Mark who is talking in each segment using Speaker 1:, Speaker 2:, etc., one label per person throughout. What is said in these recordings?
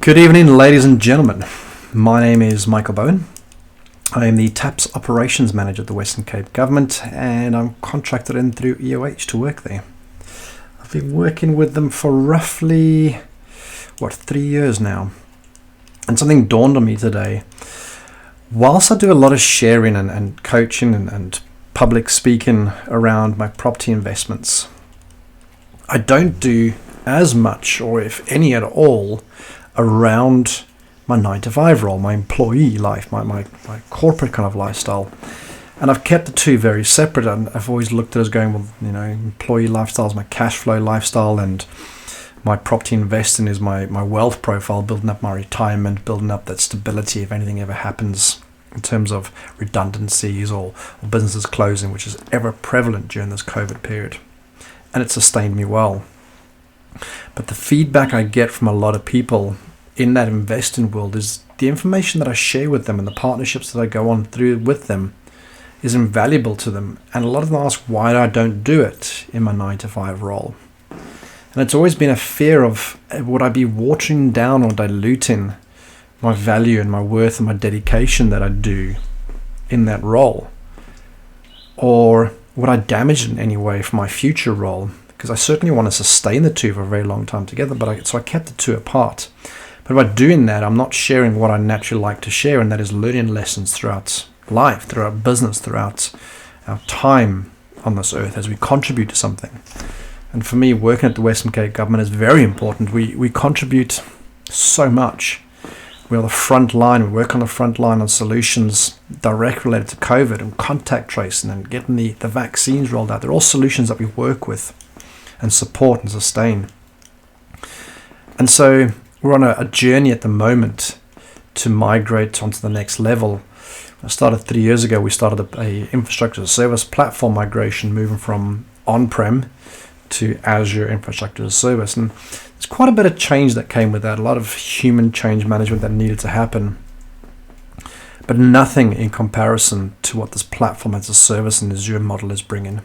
Speaker 1: Good evening, ladies and gentlemen. My name is Michael Bowen. I am the TAPS Operations Manager at the Western Cape Government, and I'm contracted in through EOH to work there. I've been working with them for roughly, 3 years now. And something dawned on me today. Whilst I do a lot of sharing and coaching and public speaking around my property investments, I don't do as much, or if any at all, around my 9-to-5 role, my employee life, my corporate kind of lifestyle. And I've kept the two very separate, and I've always looked at it as going, employee lifestyle is my cash flow lifestyle, and my property investing is my wealth profile, building up my retirement, building up that stability if anything ever happens in terms of redundancies or businesses closing, which is ever prevalent during this COVID period. And it sustained me well. But the feedback I get from a lot of people in that investing world is the information that I share with them and the partnerships that I go on through with them is invaluable to them. And a lot of them ask why I don't do it in my 9-to-5 role. And it's always been a fear of, would I be watering down or diluting my value and my worth and my dedication that I do in that role? Or would I damage it in any way for my future role? Because I certainly want to sustain the two for a very long time together, so I kept the two apart. But by doing that, I'm not sharing what I naturally like to share, and that is learning lessons throughout life, throughout business, throughout our time on this earth as we contribute to something. And for me, working at the Western Cape Government is very important. We contribute so much. We're on the front line. We work on the front line on solutions directly related to COVID and contact tracing and getting the vaccines rolled out. They're all solutions that we work with and support and sustain. And so we're on a journey at the moment to migrate onto the next level. I started 3 years ago. We started a infrastructure as a service platform migration, moving from on-prem to Azure infrastructure as a service. And there's quite a bit of change that came with that, a lot of human change management that needed to happen. But nothing in comparison to what this platform as a service and Azure model is bringing.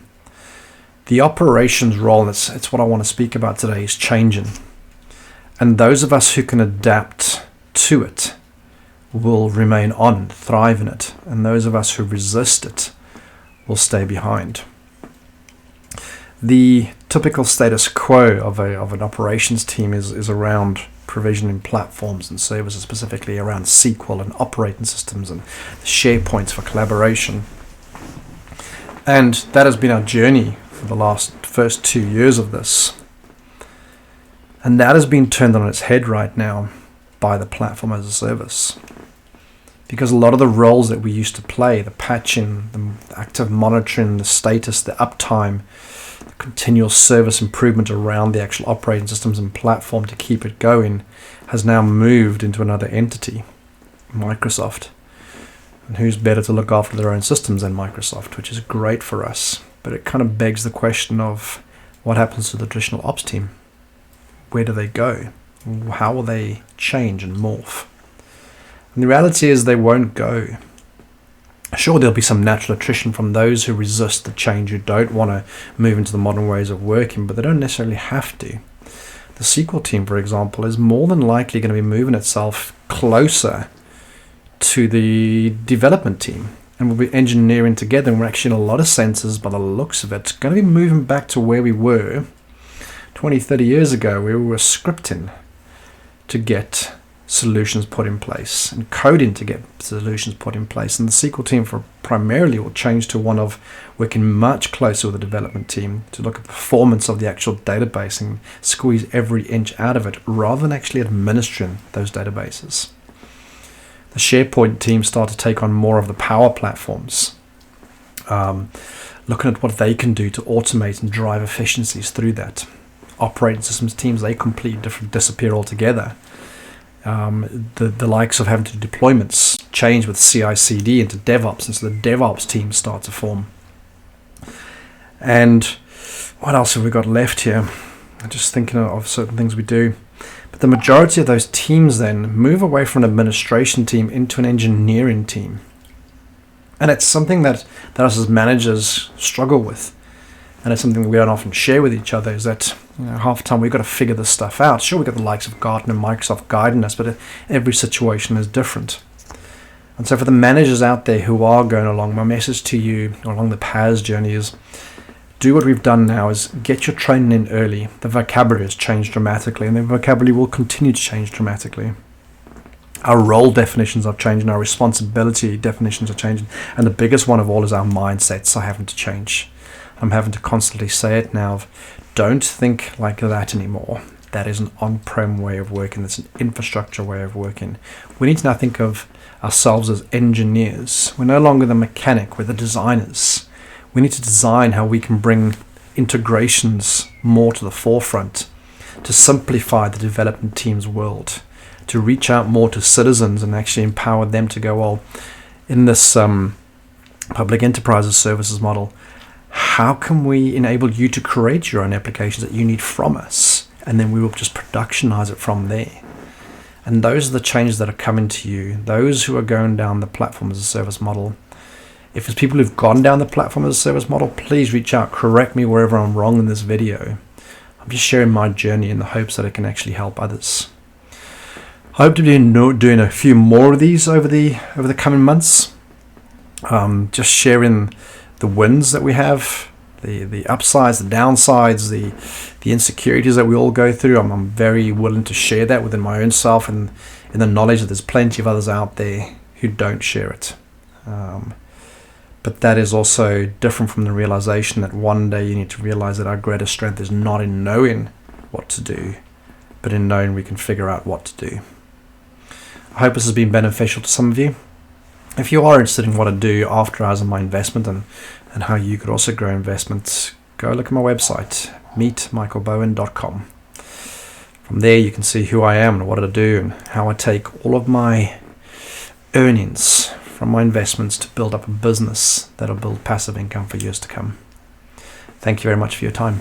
Speaker 1: The operations role, and it's what I want to speak about today, is changing. And those of us who can adapt to it will remain on, thrive in it. And those of us who resist it will stay behind. The typical status quo of an operations team is around provisioning platforms and services, specifically around SQL and operating systems and SharePoints for collaboration. And that has been our journey for the first 2 years of this. And that has been turned on its head right now by the platform as a service. Because a lot of the roles that we used to play, the patching, the active monitoring, the status, the uptime, the continual service improvement around the actual operating systems and platform to keep it going, has now moved into another entity, Microsoft. And who's better to look after their own systems than Microsoft, which is great for us. But it kind of begs the question of what happens to the traditional ops team? Where do they go? How will they change and morph? And the reality is they won't go. Sure, there'll be some natural attrition from those who resist the change, who don't want to move into the modern ways of working, but they don't necessarily have to. The SQL team, for example, is more than likely going to be moving itself closer to the development team. And we'll be engineering together, and we're actually in a lot of senses, by the looks of it, going to be moving back to where we were 20, 30 years ago, where we were scripting to get solutions put in place and coding to get solutions put in place. And the SQL team primarily will change to one of working much closer with the development team to look at performance of the actual database and squeeze every inch out of it, rather than actually administering those databases. The SharePoint team start to take on more of the power platforms, looking at what they can do to automate and drive efficiencies through that. Operating systems teams, they completely disappear altogether. The likes of having to do deployments change with CI/CD into DevOps, and so the DevOps teams start to form. And what else have we got left here? I'm just thinking of certain things we do. But the majority of those teams then move away from an administration team into an engineering team. And it's something that us as managers struggle with. and it's something that we don't often share with each other, is that half the time we've got to figure this stuff out. Sure, we've got the likes of Gartner and Microsoft guiding us, but every situation is different. And so for the managers out there who are going along, my message to you along the PaaS journey is do what we've done now, is get your training in early. The vocabulary has changed dramatically, and the vocabulary will continue to change dramatically. Our role definitions are changing, our responsibility definitions are changing, and the biggest one of all is our mindsets are having to change. I'm having to constantly say it now, don't think like that anymore. That is an on-prem way of working, that's an infrastructure way of working. We need to now think of ourselves as engineers. We're no longer the mechanic, we're the designers. We need to design how we can bring integrations more to the forefront, to simplify the development team's world, to reach out more to citizens and actually empower them to go, well, in this public enterprises services model, how can we enable you to create your own applications that you need from us? And then we will just productionize it from there. And those are the changes that are coming to you. Those who are going down the platform as a service model. If it's people who've gone down the platform as a service model, please reach out, correct me wherever I'm wrong in this video. I'm just sharing my journey in the hopes that it can actually help others. I hope to be doing a few more of these over the coming months. Just sharing the wins that we have, the upsides, the downsides, the insecurities that we all go through. I'm very willing to share that within my own self, and in the knowledge that there's plenty of others out there who don't share it. But that is also different from the realization that one day you need to realize that our greatest strength is not in knowing what to do, but in knowing we can figure out what to do. I hope this has been beneficial to some of you. If you are interested in what I do after hours in my investment and how you could also grow investments, go look at my website, meetmichaelbowen.com. From there you can see who I am and what I do and how I take all of my earnings from my investments to build up a business that'll build passive income for years to come. Thank you very much for your time.